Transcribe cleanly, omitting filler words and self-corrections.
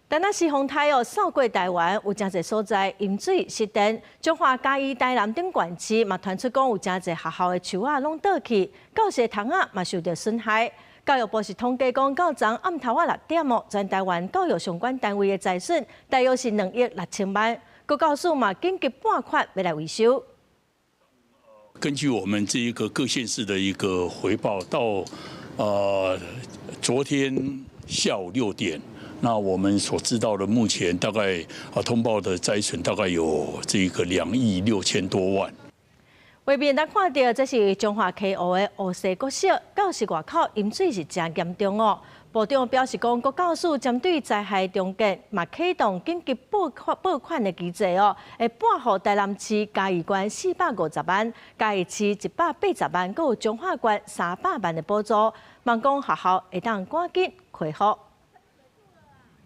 但那是风台扫过台湾，有真侪所在饮水失电。中华嘉义台南等县市嘛传出讲有真侪学校的树仔拢倒去，教室窗仔嘛受到损害。教育部是统计讲，到昨暗头6点全台湾教育相关单位的财损大约是2亿6千万。各教师嘛紧急拨款要来维修。根据我们这一个各县市的一个回报，到昨天下午6点。 那我们所知道的，目前大概通报的灾损大概有这个2亿6千多万。外面咱看到，这是中华溪湖的乌西国小教室外口饮水是真严重哦。部长表示讲，各教师针对灾害中间，嘛启动紧急拨款的机制哦，会拨予台南市嘉义县450万、嘉义市180万，佮有彰化县300万的补助。望讲学校会当赶紧恢复。